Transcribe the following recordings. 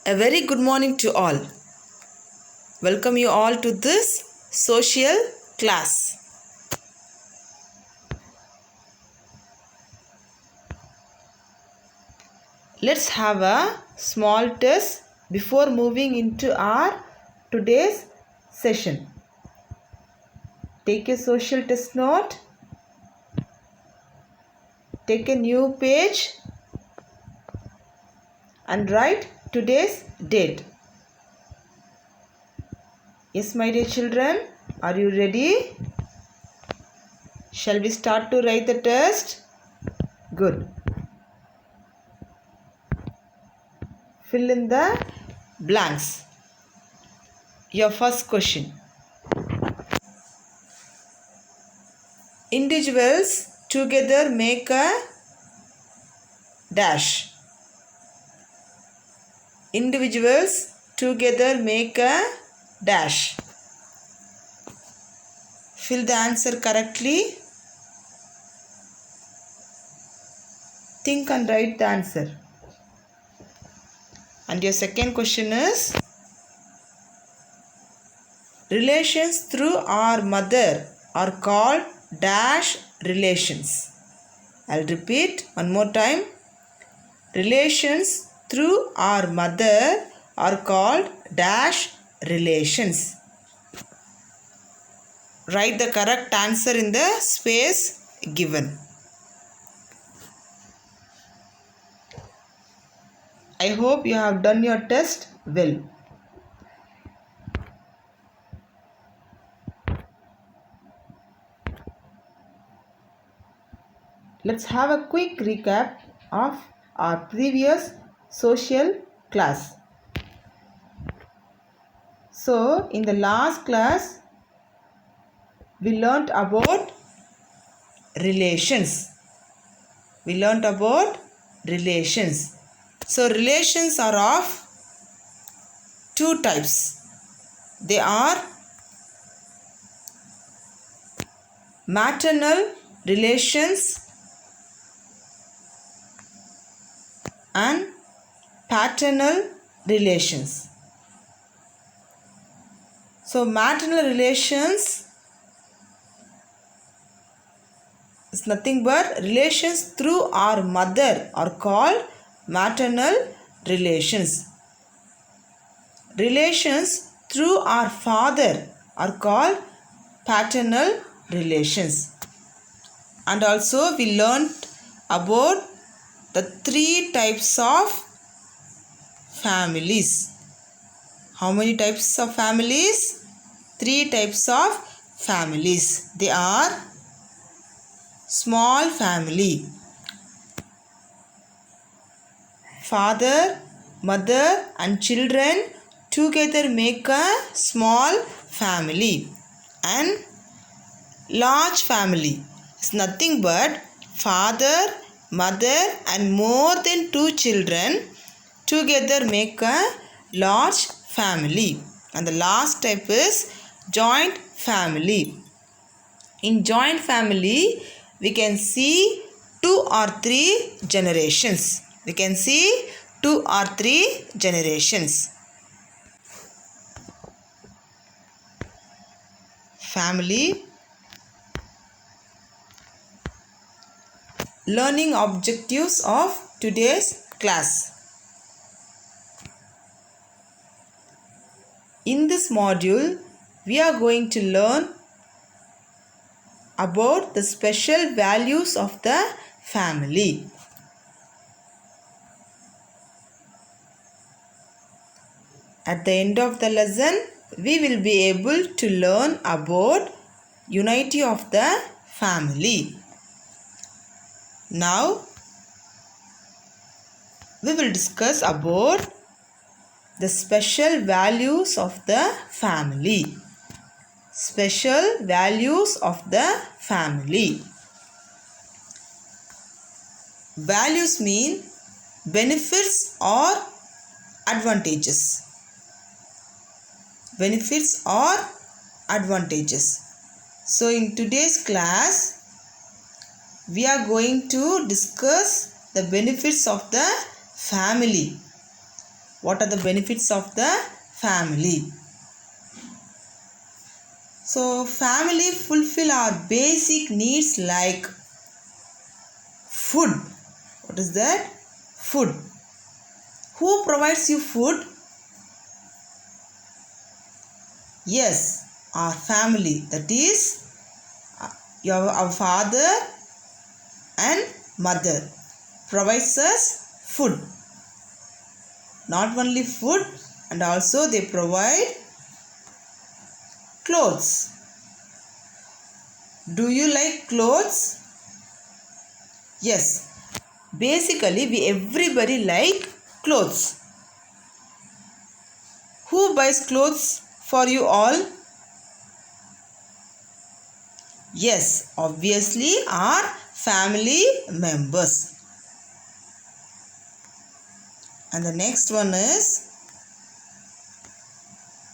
A very good morning to all. Welcome you all to this social class. Let's have a small test before moving into our today's session. Take a social test note. Take a new page and write today's date. Yes, my dear children, are you ready? Shall we start to write the test? Good. Fill in the blanks. Your first question. Individuals together make a dash. Individuals together make a dash. Fill the answer correctly. Think and write the answer. And your second question is, relations through our mother are called dash relations. I'll repeat one more time. Relations through our mother are called dash relations. Write the correct answer in the space given. I hope you have done your test well. Let's have a quick recap of our previous social class. So, in the last class, we learnt about relations. So, relations are of two types. They are maternal relations and paternal relations. So, maternal relations is nothing but relations through our mother are called maternal relations. Relations through our father are called paternal relations. And also we learned about the three types of families. How many types of families? Three types of families. They are small family. Father, mother and children together make a small family. And large family is nothing but father, mother and more than two children together make a large family. And the last type is joint family. In joint family, we can see 2 or 3 generations. Family. Learning objectives of today's class. In this module, we are going to learn about the special values of the family. At the end of the lesson, we will be able to learn about unity of the family. Now, we will discuss about the special values of the family. Special values of the family. Values mean benefits or advantages. So in today's class, we are going to discuss the benefits of the family. What are the benefits of the family? So family fulfill our basic needs like food. What is that? Food. Who provides you food? Yes, our family. That is our father and mother provides us food. Not only food, and also they provide clothes. Do you like clothes? Yes. Basically, everybody like clothes. Who buys clothes for you all? Yes, obviously our family members. And the next one is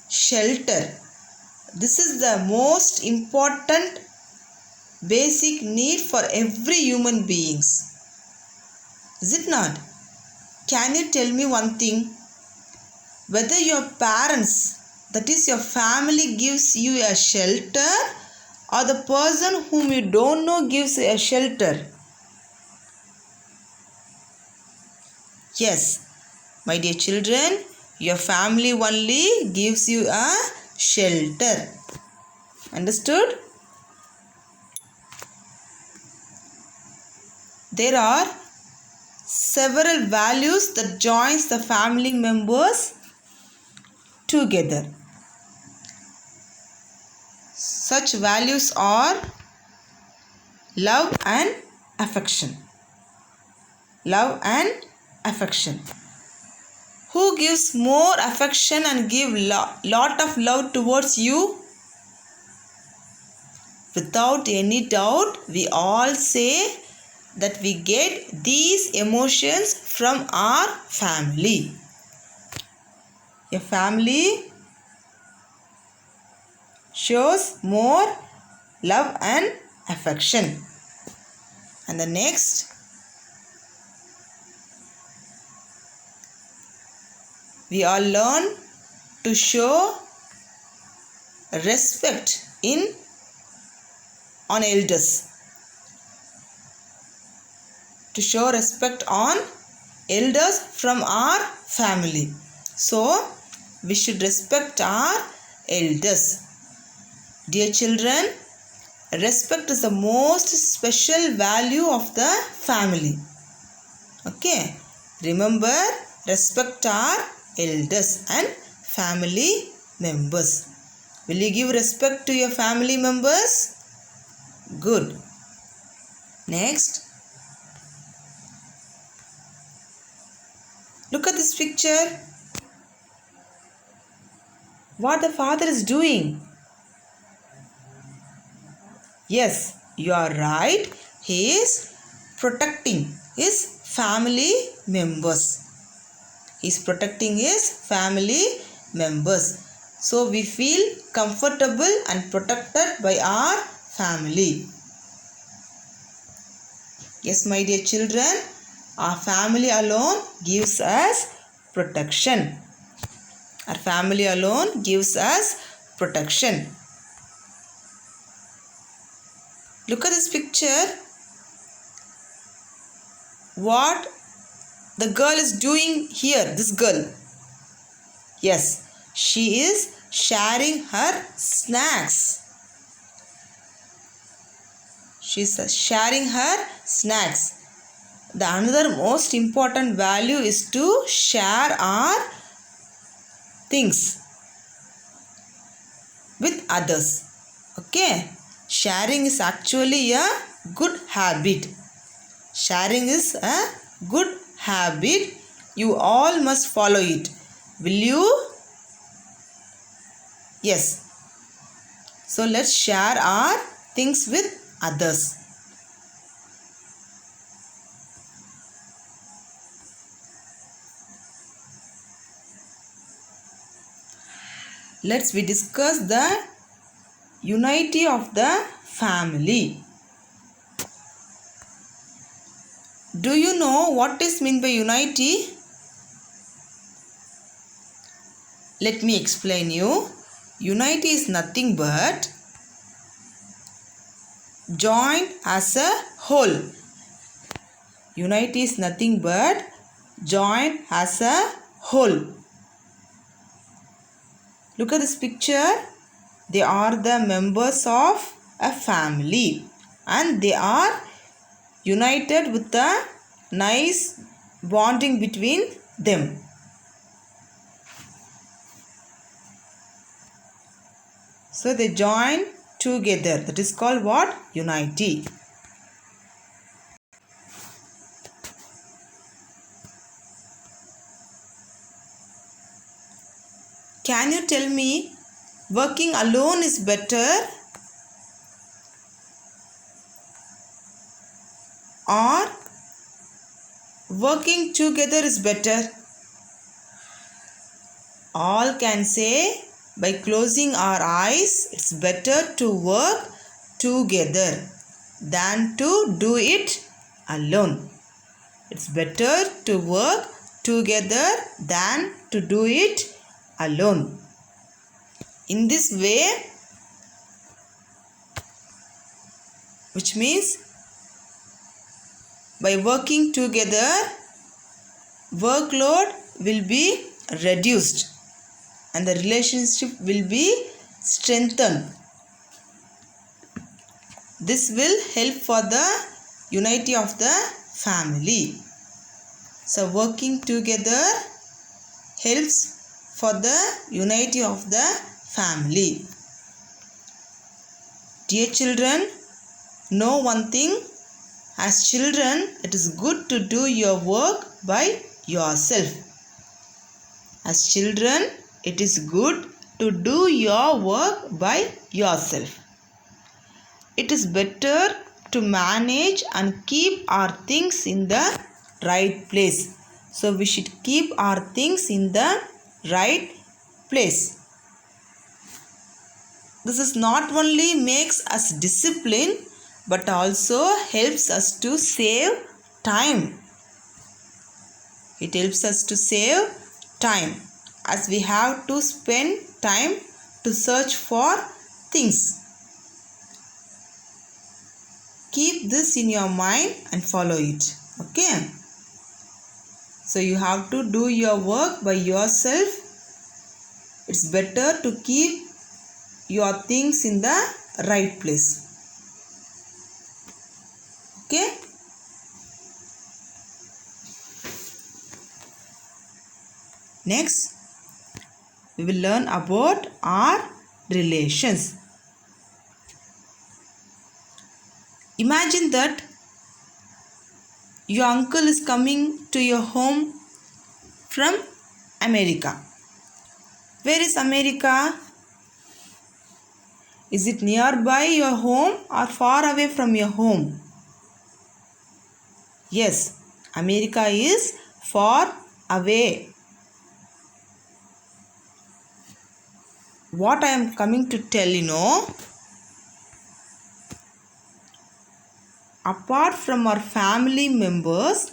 shelter. This is the most important basic need for every human beings. Is it not? Can you tell me one thing? Whether your parents, that is your family, gives you a shelter, or the person whom you don't know gives you a shelter? Yes, my dear children, your family only gives you a shelter. Understood? There are several values that joins the family members together. Such values are love and affection. Love and affection. Who gives more affection and give lot of love towards you? Without any doubt, we all say that we get these emotions from our family. A family shows more love and affection. And the next, we all learn to show respect on elders. To show respect on elders from our family. So, we should respect our elders. Dear children, respect is the most special value of the family. Okay. Remember, respect our elders and family members. Will you give respect to your family members? Good. Next. Look at this picture. What the father is doing? Yes, you are right. He is protecting his family members. He is protecting his family members. So we feel comfortable and protected by our family. Yes, my dear children, our family alone gives us protection. Our family alone gives us protection. Look at this picture. What the girl is doing here, this girl. Yes, she is sharing her snacks. She is sharing her snacks. The another most important value is to share our things with others. Okay. Sharing is actually a good habit. Sharing is a good habit. You all must follow it. Will you? Yes. So let's share our things with others. Let's discuss the unity of the family. Do you know what is meant by unity? Let me explain you. Unity is nothing but join as a whole. Unity is nothing but join as a whole. Look at this picture. They are the members of a family and they are united with a nice bonding between them. So they join together. That is called what? Unity. Can you tell me, working alone is better or working together is better? All can say by closing our eyes, it's better to work together than to do it alone. It's better to work together than to do it alone. In this way, which means by working together, workload will be reduced and the relationship will be strengthened. This will help for the unity of the family. So working together helps for the unity of the family. Dear children, know one thing. As children, it is good to do your work by yourself. As children, it is good to do your work by yourself. It is better to manage and keep our things in the right place. So we should keep our things in the right place. This is not only makes us disciplined but also helps us to save time. It helps us to save time as we have to spend time to search for things. Keep this in your mind and follow it. Okay. So you have to do your work by yourself. It's better to keep your things in the right place. Okay. Next, we will learn about our relations. Imagine that your uncle is coming to your home from America. Where is America? Is it nearby your home or far away from your home? Yes, America is far away. What I am coming to tell you know, apart from our family members,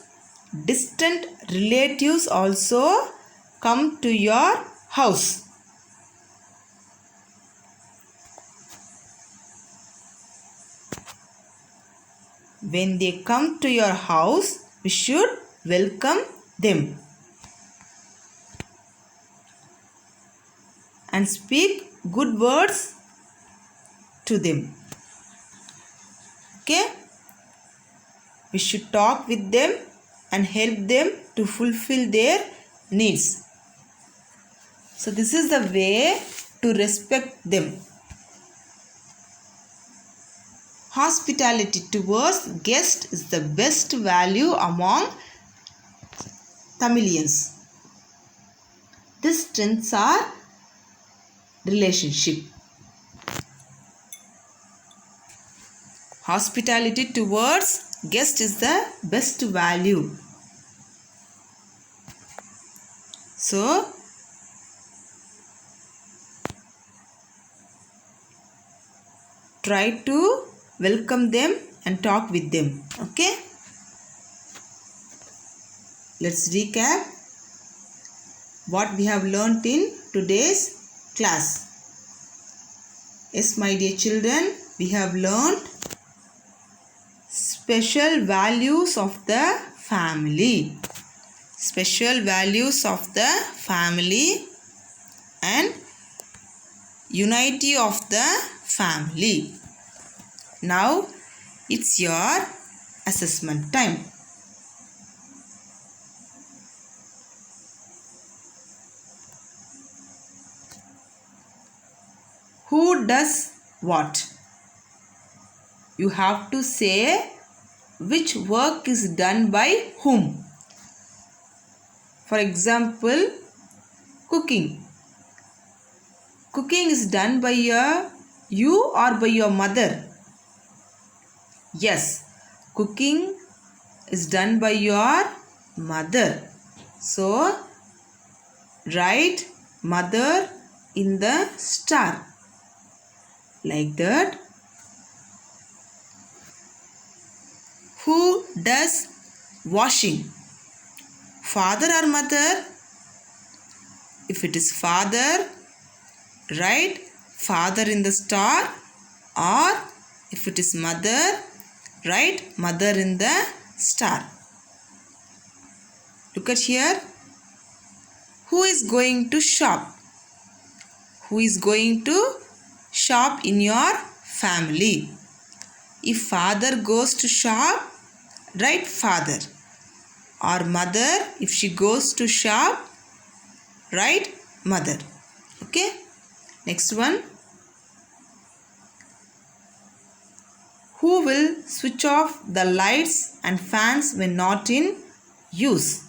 distant relatives also come to your house. When they come to your house, we should welcome them and speak good words to them. Okay? We should talk with them and help them to fulfill their needs. So this is the way to respect them. Hospitality towards guests is the best value among Tamilians. This strengthens our relationship. Hospitality towards guests is the best value. So, try to welcome them and talk with them. Okay? Let's recap. what we have learnt in today's class. Yes, my dear children, we have learnt special values of the family. Special values of the family and unity of the family. Now it's your assessment time. Who does what? You have to say which work is done by whom. For example, cooking. Cooking is done by you or by your mother? Yes, cooking is done by your mother. So, write mother in the star. Like that. Who does washing? Father or mother? If it is father, write father in the star, or if it is mother, write mother in the star. Look at here. Who is going to shop? Who is going to shop in your family? If father goes to shop, write father. Or mother, if she goes to shop, write mother. Okay. Next one. Who will switch off the lights and fans when not in use?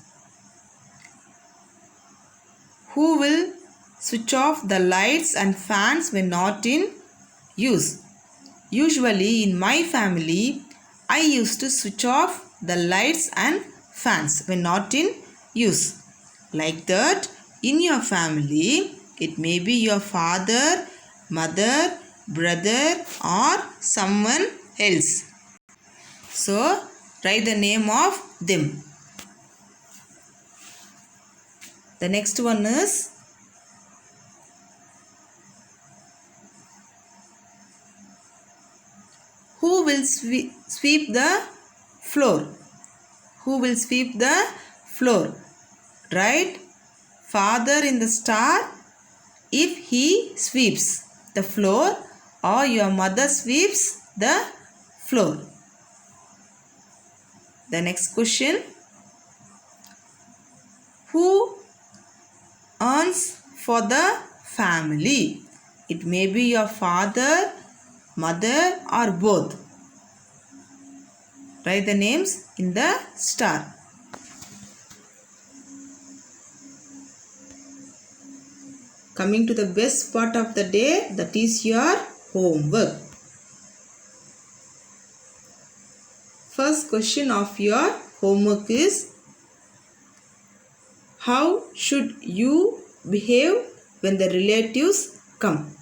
Who will switch off the lights and fans when not in use? Usually in my family, I used to switch off the lights and fans when not in use. Like that, in your family, it may be your father, mother, brother, or someone else. So, write the name of them. The next one is who will sweep the floor? Who will sweep the floor? Write father in the star if he sweeps the floor, or your mother sweeps the floor. The next question. Who earns for the family? It may be your father, mother, or both. Write the names in the star. Coming to the best part of the day, that is your homework. First question of your homework is, how should you behave when the relatives come?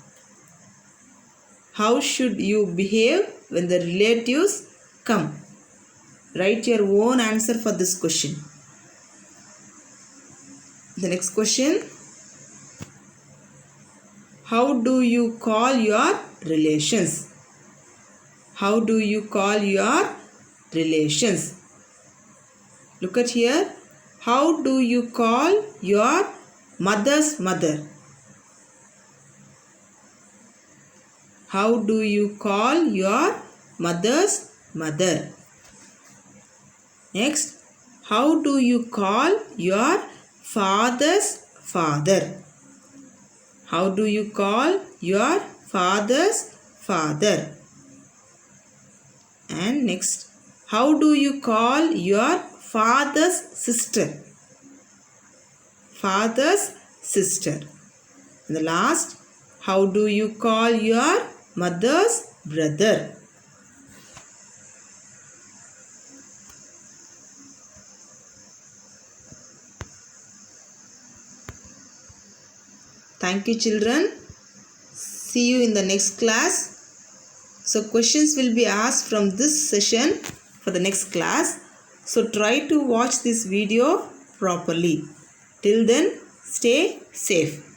How should you behave when the relatives come? Write your own answer for this question. The next question. How do you call your relations? How do you call your relations? Look at here. How do you call your mother's mother? How do you call your mother's mother? Next, how do you call your father's father? How do you call your father's father? And next, how do you call your father's sister? Father's sister. And the last, how do you call your mother's brother? Thank you, children. See you in the next class. So questions will be asked from this session for the next class. So try to watch this video properly. Till then, Stay safe.